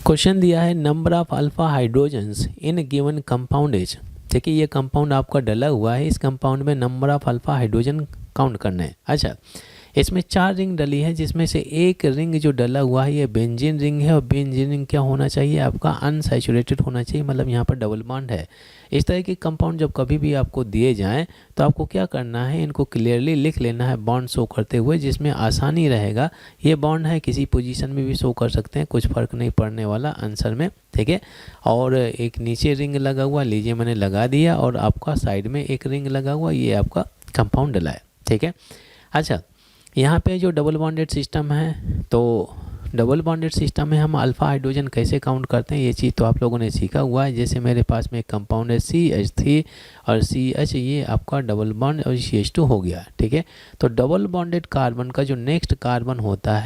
Question दिया है number of alpha hydrogens in given compound is. देखिए ये कंपाउंड आपका डला हुआ है, इस कंपाउंड में number of alpha hydrogen count करना है। अच्छा, इसमें 4 रिंग डली है, जिसमें से एक रिंग जो डला हुआ है ये बेंजीन रिंग है, और बेंजीन रिंग क्या होना चाहिए आपका, अनसैचुरेटेड होना चाहिए, मतलब यहाँ पर डबल बॉन्ड है। इस तरह के कंपाउंड जब कभी भी आपको दिए जाएं तो आपको क्या करना है, इनको क्लियरली लिख लेना है बॉन्ड शो करते हुए, जिसमें आसानी रहेगा। ये बॉन्ड है, किसी पोजीशन में भी शो कर सकते हैं, कुछ फर्क नहीं पड़ने वाला आंसर में, ठीक है। और एक नीचे रिंग लगा हुआ, लीजिए मैंने लगा दिया, और आपका साइड में एक रिंग लगा हुआ, ये आपका कंपाउंड डला है, ठीक है। अच्छा, यहाँ पे जो डबल बॉन्डेड सिस्टम है, तो डबल बॉन्डेड सिस्टम में हम अल्फ़ा हाइड्रोजन कैसे काउंट करते हैं, ये चीज़ तो आप लोगों ने सीखा हुआ है। जैसे मेरे पास में एक कंपाउंड है CH3 और CH, ये आपका डबल बॉन्ड और CH2 हो गया, ठीक है। तो डबल बॉन्डेड कार्बन का जो नेक्स्ट कार्बन होता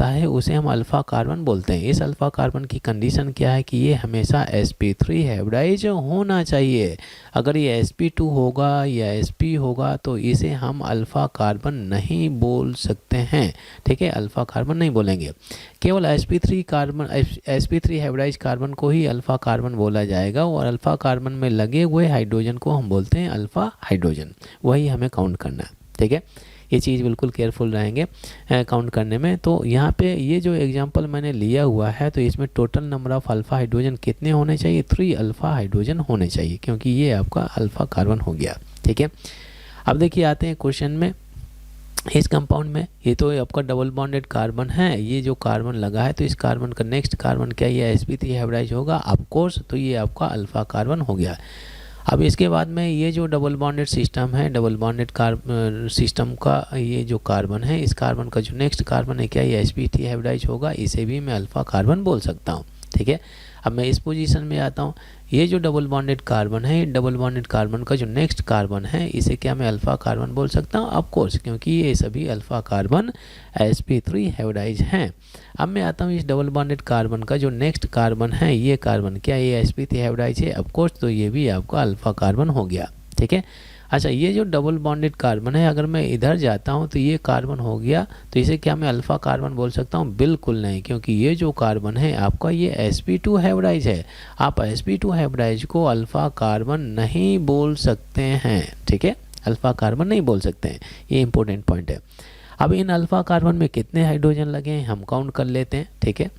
है उसे हम अल्फ़ा कार्बन बोलते हैं। इस अल्फ़ा कार्बन की कंडीशन क्या है कि ये हमेशा sp3 हाइब्रिडाइज होना चाहिए। अगर ये sp2 होगा या sp होगा तो इसे हम अल्फ़ा कार्बन नहीं बोल सकते हैं, ठीक है, अल्फ़ा कार्बन नहीं बोलेंगे। केवल sp3 हाइब्रिडाइज कार्बन को ही अल्फ़ा कार्बन बोला जाएगा, और अल्फ़ा कार्बन में लगे हुए हाइड्रोजन को हम बोलते हैं अल्फ़ा हाइड्रोजन, वही हमें काउंट करना है, ठीक है। ये चीज़ बिल्कुल केयरफुल रहेंगे काउंट करने में। तो यहाँ पे ये जो एग्जांपल मैंने लिया हुआ है, तो इसमें total number of alpha hydrogen कितने होने चाहिए, 3 अल्फ़ा हाइड्रोजन होने चाहिए, क्योंकि ये आपका अल्फ़ा कार्बन हो गया, ठीक है। अब देखिए आते हैं क्वेश्चन में। इस कंपाउंड में ये तो आपका डबल बॉन्डेड कार्बन है, ये जो कार्बन लगा है, तो इस कार्बन का नेक्स्ट कार्बन क्या, ये sp3 हाइब्रिडाइज होगा ऑफ कोर्स, तो ये आपका अल्फ़ा कार्बन हो गया। अब इसके बाद में ये जो डबल बॉन्डेड सिस्टम है, डबल बॉन्डेड सिस्टम का ये जो कार्बन है, इस कार्बन का जो नेक्स्ट कार्बन है क्या, ये sp3 हाइब्रिडाइज होगा, इसे भी मैं अल्फ़ा कार्बन बोल सकता हूँ, ठीक है। अब मैं इस पोजीशन में आता हूँ, ये जो डबल बॉन्डेड कार्बन है, डबल बॉन्डेड कार्बन का जो नेक्स्ट कार्बन है, इसे क्या मैं अल्फ़ा कार्बन बोल सकता हूँ, ऑफ कोर्स, क्योंकि ये सभी अल्फ़ा कार्बन sp3 हाइब्रिडाइज हैं। अब मैं आता हूँ इस डबल बॉन्डेड कार्बन का जो नेक्स्ट कार्बन है, ये कार्बन क्या, ये sp3 हाइब्रिडाइज है, ऑफ कोर्स, तो ये भी आपका अल्फ़ा कार्बन हो गया, ठीक है। अच्छा, ये जो डबल बॉन्डेड कार्बन है, अगर मैं इधर जाता हूँ तो ये कार्बन हो गया, तो इसे क्या मैं अल्फ़ा कार्बन बोल सकता हूँ, बिल्कुल नहीं, क्योंकि ये जो कार्बन है आपका ये sp2 हाइब्रिडाइज है। आप sp2 हाइब्रिडाइज को अल्फ़ा कार्बन नहीं बोल सकते हैं, ठीक है, अल्फ़ा कार्बन नहीं बोल सकते हैं, ये इंपॉर्टेंट पॉइंट है। अब इन अल्फ़ा कार्बन में कितने हाइड्रोजन लगे हैं हम काउंट कर लेते हैं, ठीक है।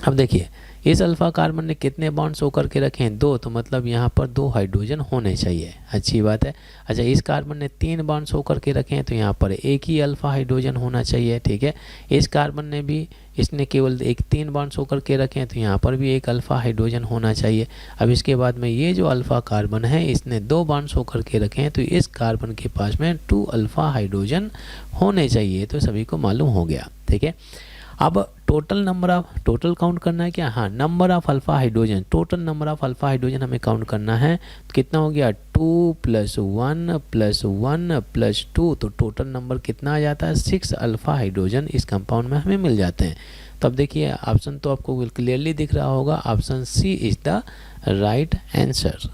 अब देखिए इस अल्फ़ा कार्बन ने कितने बॉन्ड शो करके रखे हैं, 2, तो मतलब यहाँ पर 2 हाइड्रोजन होने चाहिए, अच्छी बात है। अच्छा, इस कार्बन ने 3 बॉन्ड शो करके रखे हैं, तो यहाँ पर एक ही अल्फ़ा हाइड्रोजन होना चाहिए, ठीक है। इस कार्बन ने भी, इसने केवल 3 बॉन्ड शो करके रखे हैं, तो यहाँ पर भी एक अल्फ़ा हाइड्रोजन होना चाहिए। अब इसके बाद में ये जो अल्फ़ा कार्बन है, इसने 2 बॉन्ड शो करके रखे हैं, तो इस कार्बन के पास में 2 अल्फ़ा हाइड्रोजन होने चाहिए, तो सभी को मालूम हो गया, ठीक है। अब टोटल काउंट करना है क्या, हाँ, number of alpha hydrogen, total number of alpha hydrogen हमें काउंट करना है, तो कितना हो गया, 2 + 1 + 1 + 2, तो टोटल नंबर कितना आ जाता है, 6 अल्फ़ा हाइड्रोजन इस कंपाउंड में हमें मिल जाते हैं। तो अब देखिए ऑप्शन तो आपको क्लियरली दिख रहा होगा, option C is the right answer.